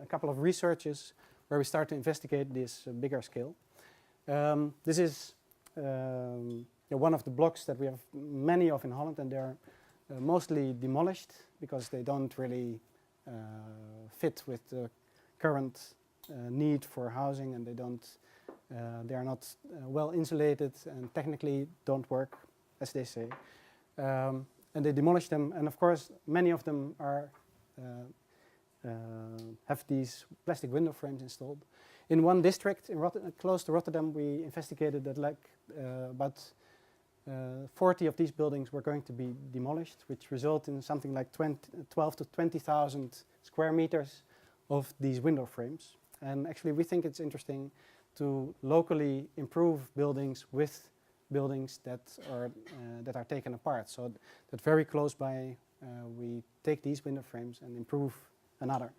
a couple of researches where we start to investigate this bigger scale. This is one of the blocks that we have many of in Holland, and they're mostly demolished because they don't really fit with the current need for housing, and they are not well insulated and technically don't work, as they say. And they demolish them, and of course many of them are have these plastic window frames installed. In one district close to Rotterdam, we investigated that about 40 of these buildings were going to be demolished, which result in something like 12 to 20,000 square meters of these window frames. And actually we think it's interesting to locally improve buildings with buildings that are taken apart. So that very close by we take these window frames and improve another.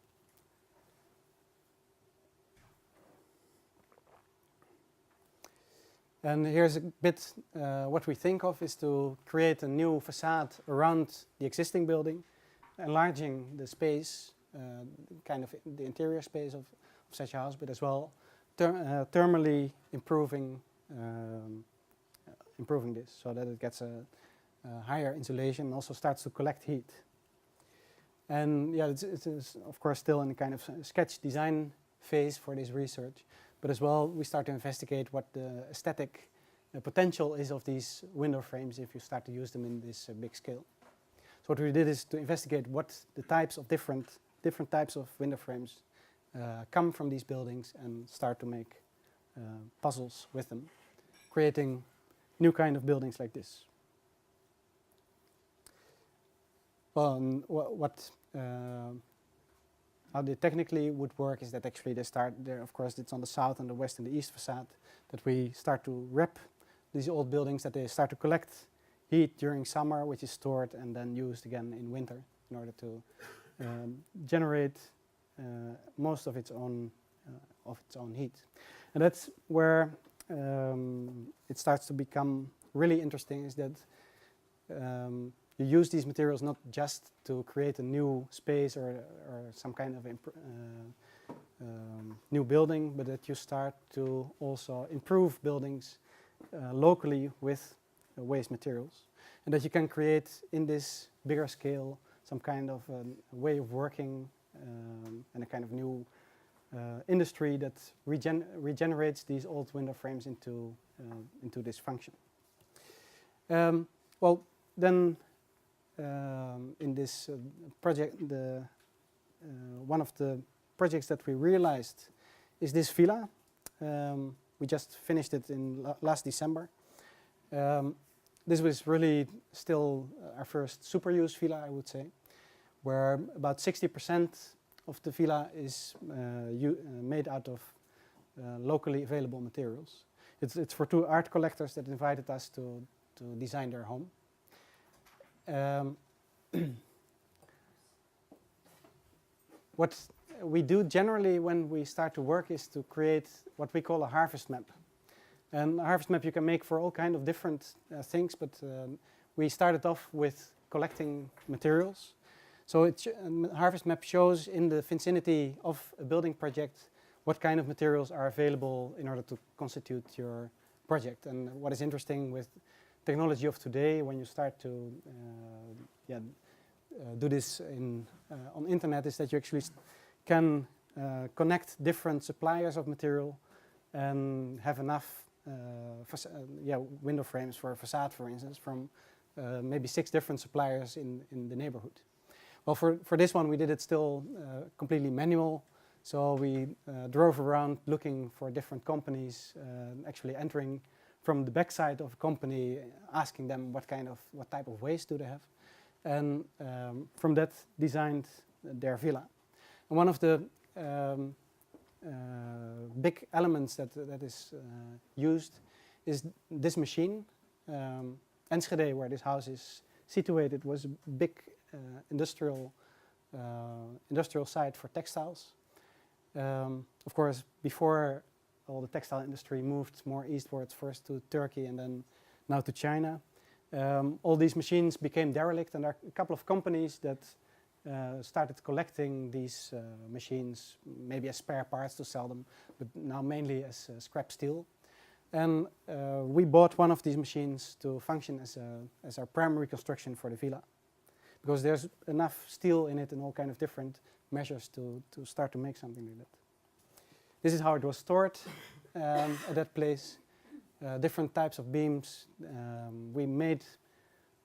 And here's a bit what we think of is to create a new facade around the existing building, enlarging the space, kind of the interior space of such a house, but as well thermally improving this so that it gets a higher insulation and also starts to collect heat. And yeah, it is of course still in a kind of sketch design phase for this research, but as well we start to investigate what the aesthetic potential is of these window frames if you start to use them in this big scale. So what we did is to investigate what the types of different types of window frames come from these buildings and start to make puzzles with them, creating new kind of buildings like this. Well, how they technically would work is that actually they start there. Of course, it's on the south and the west and the east facade that we start to wrap these old buildings, that they start to collect heat during summer, which is stored and then used again in winter in order to generate most of its own heat. And that's where it starts to become really interesting, is that you use these materials not just to create a new space or some kind of new building, but that you start to also improve buildings locally with waste materials. And that you can create in this bigger scale some kind of way of working and a kind of new industry that regenerates these old window frames into this function. Well, then in this project, one of the projects that we realized is this villa. We just finished it in last December. This was really still our first super use villa, I would say, where about 60% of the villa is made out of locally available materials. It's for two art collectors that invited us to design their home. What we do generally when we start to work is to create what we call a harvest map. And a harvest map you can make for all kind of different things, but we started off with collecting materials. So a harvest map shows in the vicinity of a building project what kind of materials are available in order to constitute your project. And what is interesting with technology of today, when you start to do this on internet, is that you actually can connect different suppliers of material and have enough window frames for a facade, for instance, from maybe 6 different suppliers in the neighborhood. Well, for this one we did it still completely manual. So we drove around looking for different companies, actually entering from the backside of a company, asking them what type of waste do they have, and from that designed their villa. And one of the big elements that is used is this machine. Enschede, where this house is situated, was a big industrial site for textiles. Of course, before all the textile industry moved more eastwards, first to Turkey and then now to China, all these machines became derelict, and there are a couple of companies that started collecting these machines, maybe as spare parts to sell them, but now mainly as scrap steel. And we bought one of these machines to function as our primary construction for the villa, because there's enough steel in it and all kind of different measures to start to make something like that. This is how it was stored at that place. Different types of beams. We made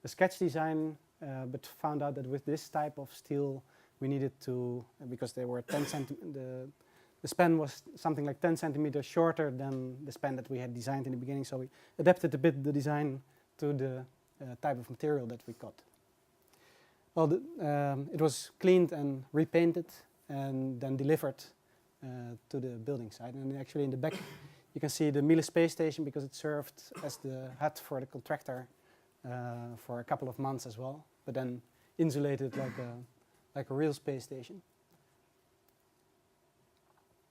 a sketch design, but found out that with this type of steel we needed to, because they were 10 centimeters, the span was something like 10 centimeters shorter than the span that we had designed in the beginning, so we adapted a bit the design to the type of material that we got. Well, it was cleaned and repainted and then delivered to the building site. And actually in the back you can see the Miele Space Station, because it served as the hut for the contractor for a couple of months as well, but then insulated like a real space station.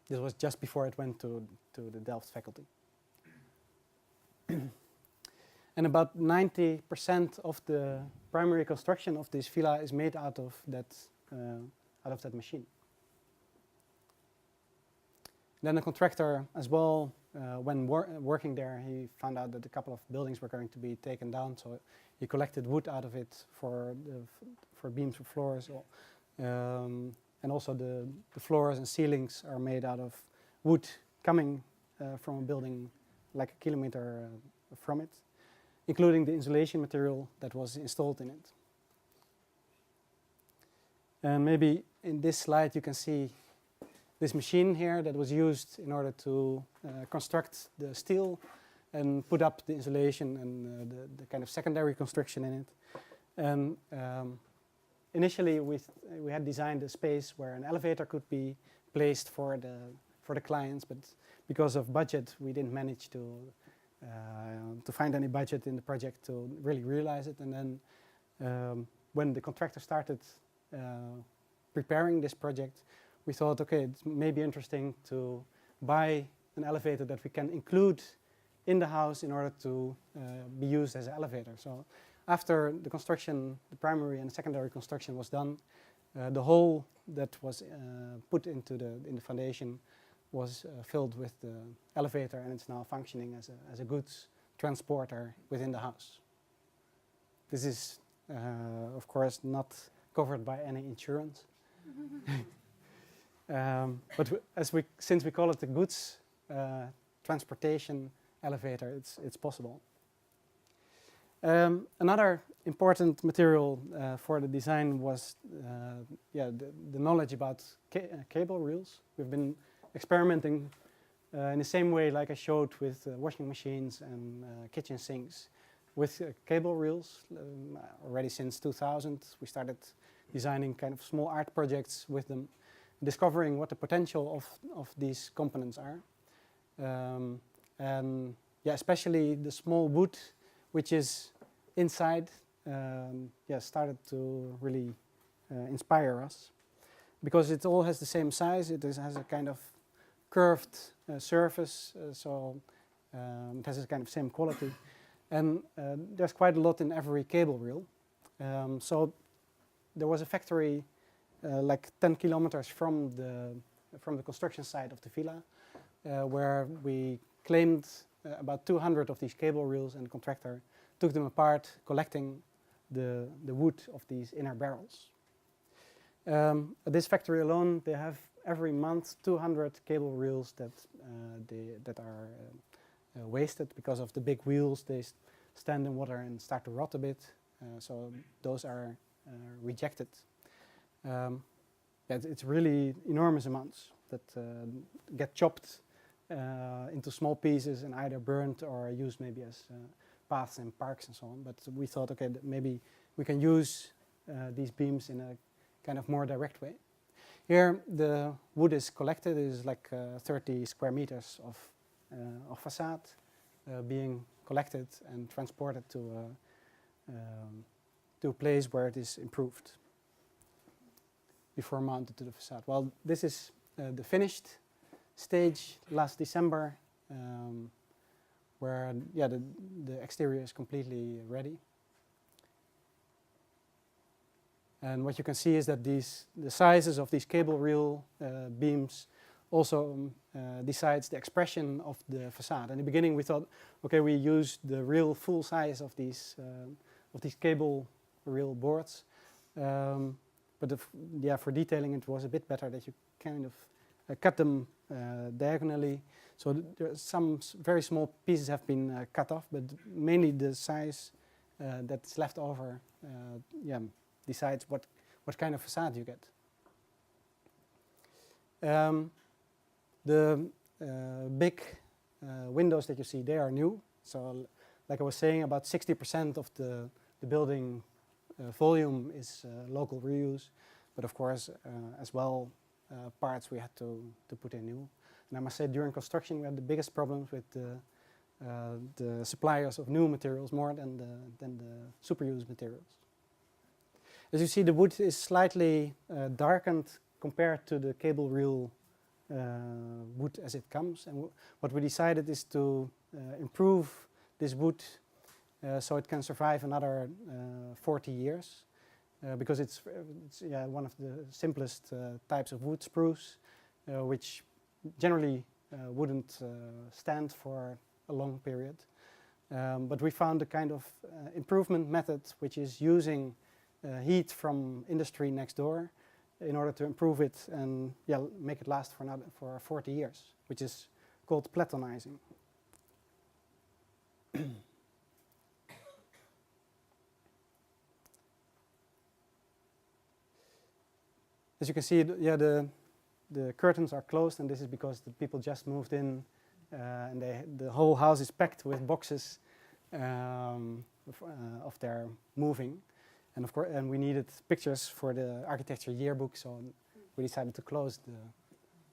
This was just before it went to the Delft faculty. And about 90% of the primary construction of this villa is made out of that machine. Then the contractor as well, when working there, he found out that a couple of buildings were going to be taken down, so he collected wood out of it for beams for floors. And also the floors and ceilings are made out of wood coming from a building like a kilometer from it, including the insulation material that was installed in it. And maybe in this slide you can see this machine here that was used in order to construct the steel and put up the insulation and the kind of secondary construction in it. And initially we had designed a space where an elevator could be placed for the clients, but because of budget we didn't manage to find any budget in the project to really realize it. And then when the contractor started preparing this project, we thought, okay, it may be interesting to buy an elevator that we can include in the house in order to be used as an elevator. So after the construction, the primary and secondary construction was done, the hole that was put into the foundation was filled with the elevator, and it's now functioning as a goods transporter within the house. This is, of course, not covered by any insurance. But since we call it the goods transportation elevator, it's possible. Another important material for the design was the knowledge about cable reels. We've been experimenting in the same way like I showed with washing machines and kitchen sinks with cable reels. Already since 2000 we started designing kind of small art projects with them, discovering what the potential of these components are. And especially the small wood which is inside started to really inspire us, because it all has the same size. It has a kind of curved surface, so it has a kind of same quality, and there's quite a lot in every cable reel. So there was a factory like 10 kilometers from the construction site of the villa, where we claimed about 200 of these cable reels, and the contractor took them apart, collecting the wood of these inner barrels. At this factory alone, they have every month 200 cable reels that are wasted because of the big wheels. They stand in water and start to rot a bit, so those are rejected. It's really enormous amounts that get chopped into small pieces and either burned or used maybe as paths in parks and so on. But we thought, okay, that maybe we can use these beams in a kind of more direct way. Here the wood is collected. It is like 30 square meters of facade being collected and transported to to a place where it is improved before mounted to the facade. Well, this is the finished stage last December, where the exterior is completely ready. And what you can see is that the sizes of these cable reel beams also decides the expression of the facade. In the beginning, we thought, okay, we use the real full size of these cable reel boards, but for detailing, it was a bit better that you kind of cut them diagonally. So there are some very small pieces have been cut off, but mainly the size that's left over, decides what kind of facade you get. The big windows that you see, they are new. So like I was saying, about 60% of the building volume is local reuse. But of course, as well, parts we had to put in new. And I must say, during construction, we had the biggest problems with the suppliers of new materials more than the super-used materials. As you see, the wood is slightly darkened compared to the cable reel wood as it comes. And what we decided is to improve this wood so it can survive another 40 years. Because it's one of the simplest types of wood, spruce, which generally wouldn't stand for a long period. But we found a kind of improvement method which is using heat from industry next door in order to improve it and make it last for 40 years, which is called platonizing. As you can see, the curtains are closed, and this is because the people just moved in, and the whole house is packed with boxes of their moving. And of course, we needed pictures for the architecture yearbook, so we decided to close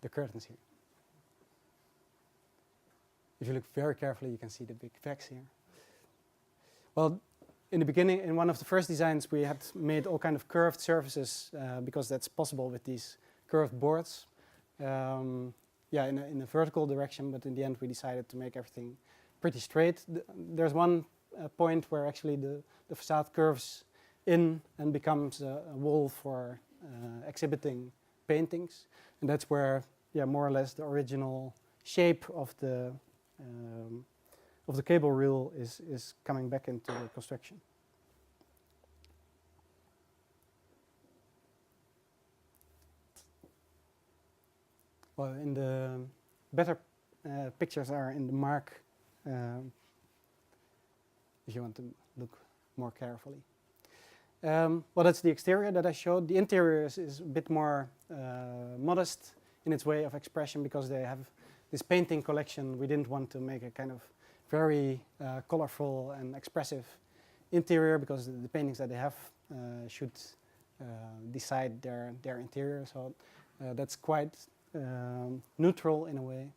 the curtains here. If you look very carefully, you can see the big cracks here. Well, in the beginning, in one of the first designs, we had made all kind of curved surfaces because that's possible with these curved boards. In a vertical direction, but in the end, we decided to make everything pretty straight. There's one point where actually the facade curves in and becomes a wall for exhibiting paintings, and that's where, more or less the original shape of the cable reel is coming back into the construction. Well, in the better pictures are in the mark, if you want to look more carefully. Well, that's the exterior that I showed. The interior is a bit more modest in its way of expression because they have this painting collection. We didn't want to make a kind of very colorful and expressive interior because the paintings that they have should decide their interior. So that's quite neutral in a way.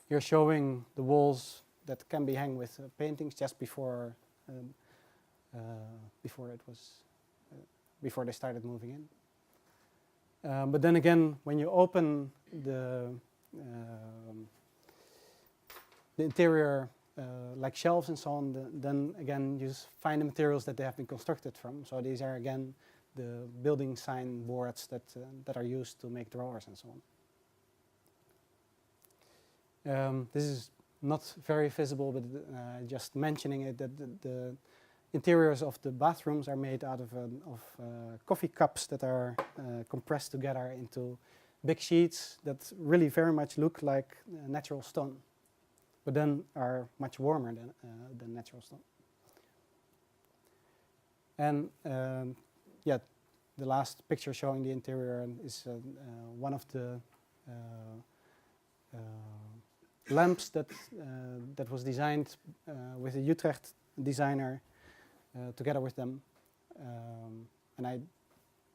You're showing the walls that can be hung with paintings just before before they started moving in. But then again, when you open the interior, like shelves and so on, then again you find the materials that they have been constructed from. So these are again the building sign boards that are used to make drawers and so on. This is not very visible, but just mentioning it, that the interiors of the bathrooms are made out of coffee cups that are compressed together into big sheets that really very much look like natural stone, but then are much warmer than natural stone. And the last picture showing the interior is one of the lamps that was designed with a Utrecht designer together with them. And I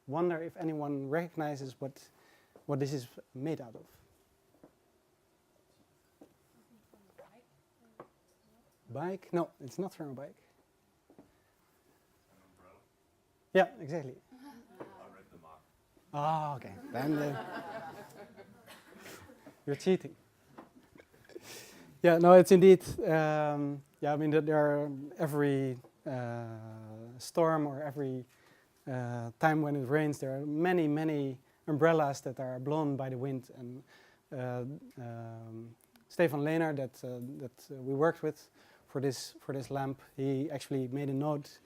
wonder if anyone recognizes what this is made out of. bike. No, it's not from a bike. An umbrella? Yeah, exactly. I read the mark. Ah, okay. Then you're cheating. Yeah, no, it's indeed. Yeah, I mean, there are every storm or every time when it rains, there are many, many umbrellas that are blown by the wind. And Stefan Lehner, that we worked with for this lamp, he actually made a note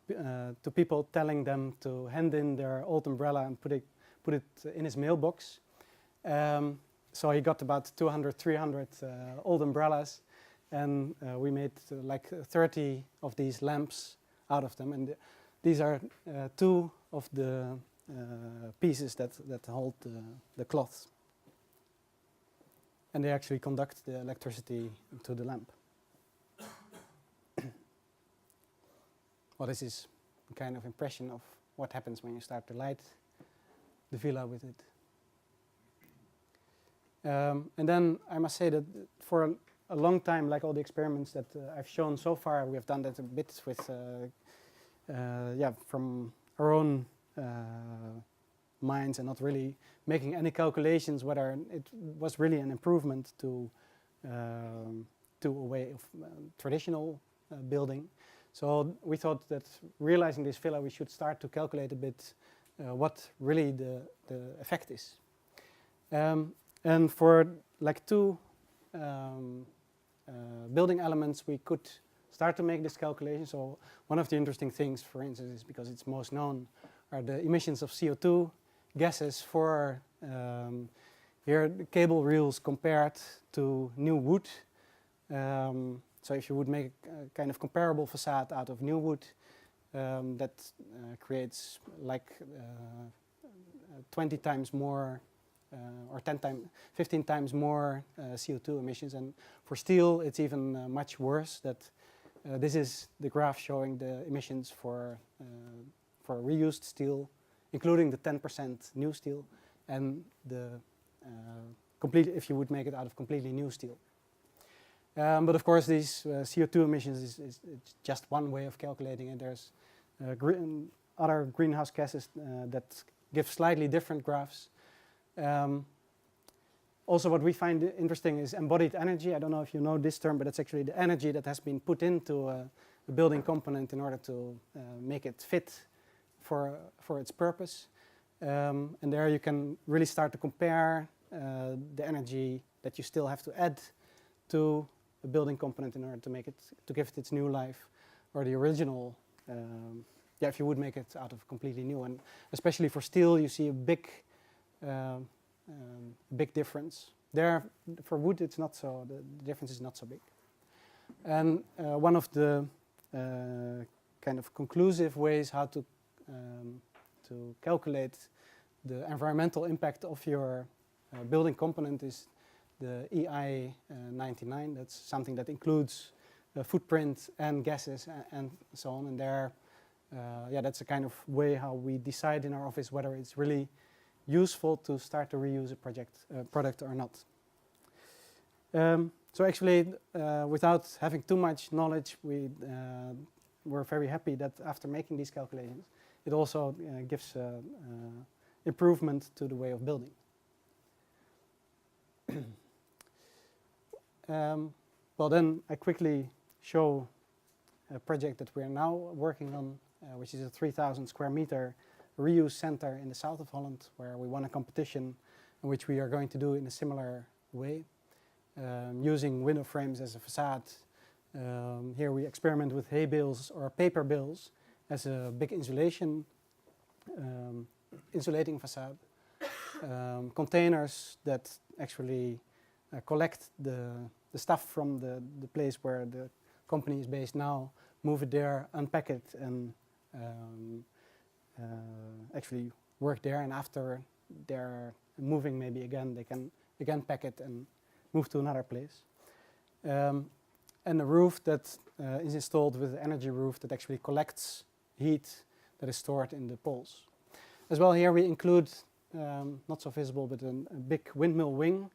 to people telling them to hand in their old umbrella and put it in his mailbox. So he got about 200, 300 old umbrellas, and we made like 30 of these lamps out of them. And these are two of the pieces that hold the cloth. And they actually conduct the electricity to the lamp. Well, this is a kind of impression of what happens when you start to light the villa with it. And then I must say that for a long time, like all the experiments that I've shown so far, we have done that a bit with, from our own minds and not really making any calculations whether it was really an improvement to a way of traditional building. So we thought that realizing this villa, we should start to calculate a bit what really the effect is. And for like two building elements, we could start to make this calculation. So one of the interesting things, for instance, is because it's most known, are the emissions of CO2 gases for here the cable reels compared to new wood. So if you would make a kind of comparable facade out of new wood, that creates like 20 times more or 15 times more CO2 emissions. And for steel, it's even much worse. That this is the graph showing the emissions for reused steel, including the 10% new steel, and the if you would make it out of completely new steel. But of course, these CO2 emissions is just one way of calculating it. There's other greenhouse gases that give slightly different graphs. Also, what we find interesting is embodied energy. I don't know if you know this term, but it's actually the energy that has been put into a building component in order to make it fit for its purpose. And there you can really start to compare the energy that you still have to add to a building component in order to make it, to give it its new life, or the original. If you would make it out of completely new, and especially for steel, you see a big difference. There, for wood, it's not so. The difference is not so big. And one of the kind of conclusive ways how to calculate the environmental impact of your building component is the EI 99. That's something that includes footprint and gases and so on. And there, that's a kind of way how we decide in our office whether it's really useful to start to reuse a product or not. So actually, without having too much knowledge, we were very happy that after making these calculations, it also gives improvement to the way of building. Well, then I quickly show a project that we are now working on, which is a 3,000 square meter reuse center in the south of Holland, where we won a competition, in which we are going to do in a similar way, using window frames as a facade. Here we experiment with hay bales or paper bales as a big insulating facade. Containers that actually collect the stuff from the place where the company is based now, move it there, unpack it, and actually work there. And after they're moving maybe again, they can again pack it and move to another place. And a roof that is installed with an energy roof that actually collects heat that is stored in the poles. As well, here we include, not so visible, but a big windmill wing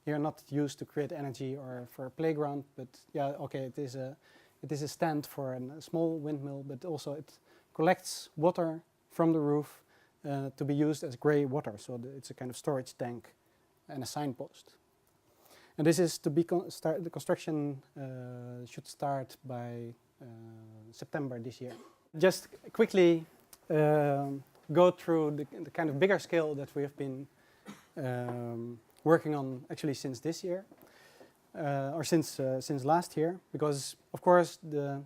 here not used to create energy or for a playground, but yeah, okay, it is a stand for a small windmill, but also it collects water from the roof to be used as grey water, so it's a kind of storage tank and a signpost. And this is to be the construction should start by September this year. Just quickly go through the kind of bigger scale that we have been working on actually since this year, or since last year, because of course the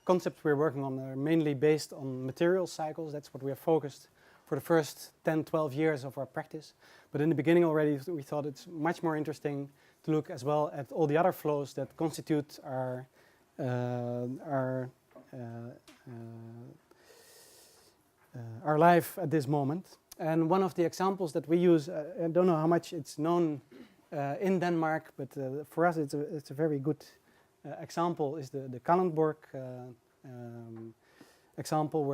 concepts we're working on are mainly based on material cycles. That's what we have focused for the first 10-12 years of our practice. But in the beginning already we thought it's much more interesting to look as well at all the other flows that constitute our life at this moment. And one of the examples that we use, I don't know how much it's known in Denmark, but for us it's a very good example, is the Kalundborg example,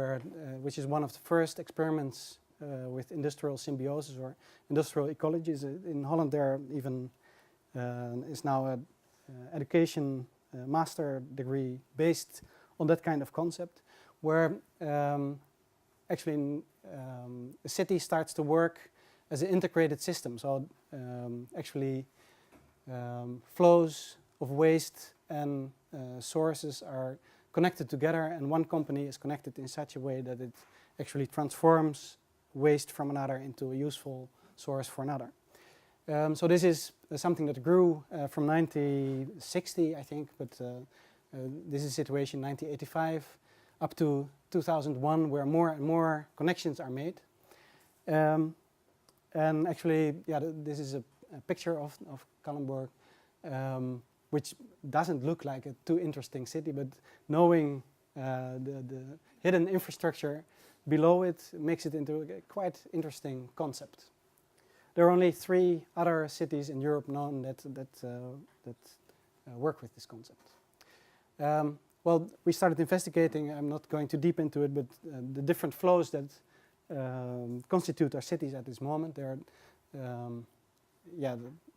which is one of the first experiments with industrial symbiosis or industrial ecologies. In Holland there even is now an education master degree based on that kind of concept, where actually a city starts to work as an integrated system. So actually flows of waste and sources are connected together, and one company is connected in such a way that it actually transforms waste from another into a useful source for another. So this is something that grew from 1960, I think, but this is a situation 1985 up to 2001, where more and more connections are made. And actually, yeah, this is a picture of Kalundborg, which doesn't look like a too interesting city, but knowing the hidden infrastructure below it makes it into a quite interesting concept. There are only 3 other cities in Europe known that work with this concept. Well, we started investigating. I'm not going too deep into it, but the different flows that constitute our cities at this moment. They're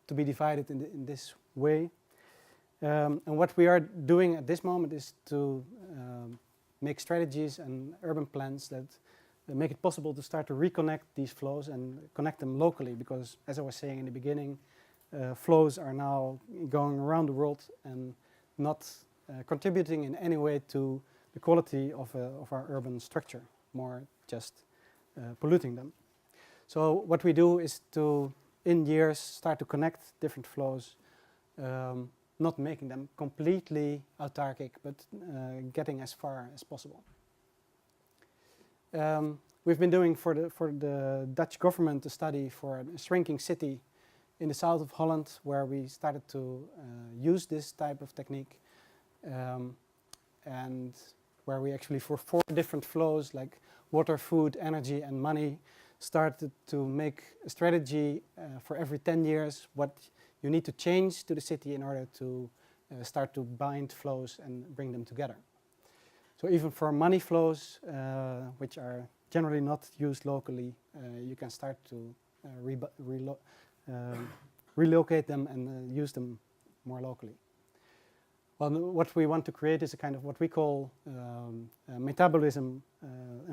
to be divided in this way. And what we are doing at this moment is to make strategies and urban plans that make it possible to start to reconnect these flows and connect them locally, because as I was saying in the beginning, flows are now going around the world and not contributing in any way to the quality of our urban structure, more just polluting them. So what we do is to, in years, start to connect different flows, not making them completely autarkic, but getting as far as possible. We've been doing for the Dutch government a study for a shrinking city in the south of Holland, where we started to use this type of technique, and where we actually, for 4 different flows like water, food, energy and money, started to make a strategy for every 10 years what you need to change to the city in order to start to bind flows and bring them together. So even for money flows, which are generally not used locally, you can start to relocate them and use them more locally. Well, what we want to create is a kind of what we call metabolism,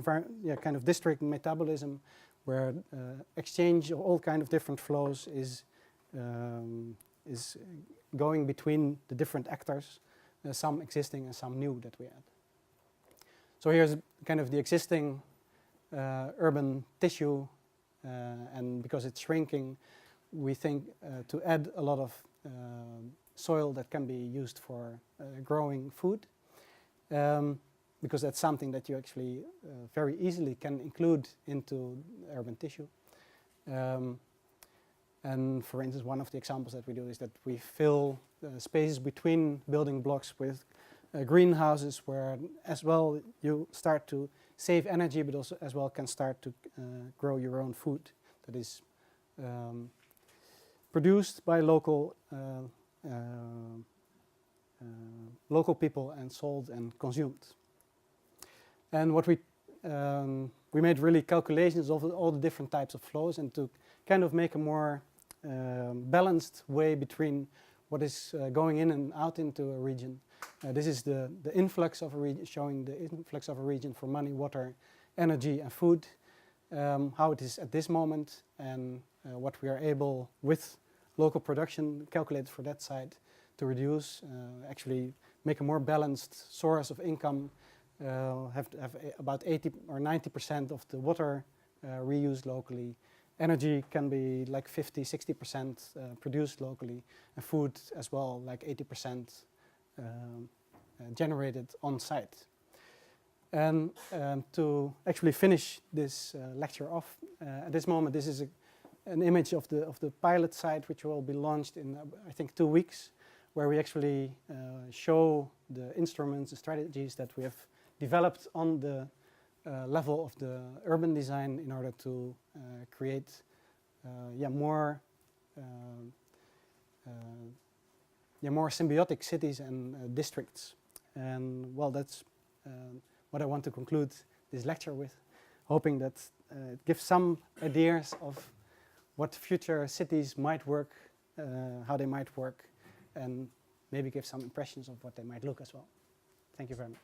kind of district metabolism, where exchange of all kind of different flows is going between the different actors, some existing and some new that we add. So here's kind of the existing urban tissue, and because it's shrinking, we think to add a lot of soil that can be used for growing food, because that's something that you actually very easily can include into urban tissue. And for instance, one of the examples that we do is that we fill spaces between building blocks with greenhouses, where as well you start to save energy, but also as well can start to grow your own food that is produced by local people and sold and consumed. And what we made really calculations of all the different types of flows, and to kind of make a more balanced way between what is going in and out into a region. This is the influx of a region, showing the influx of a region for money, water, energy and food, how it is at this moment, and what we are able with local production calculated for that side to reduce, actually make a more balanced source of income, have about 80 or 90% of the water reused locally. Energy can be like 50–60% produced locally, and food as well, like 80% generated on site. And to actually finish this lecture off, at this moment this is an image of the pilot site, which will be launched in I think 2 weeks, where we actually show the instruments, the strategies that we have developed on the level of the urban design in order to create more symbiotic cities and districts. And well, that's what I want to conclude this lecture with, hoping that it gives some ideas of what future cities might work, how they might work, and maybe give some impressions of what they might look as well. Thank you very much.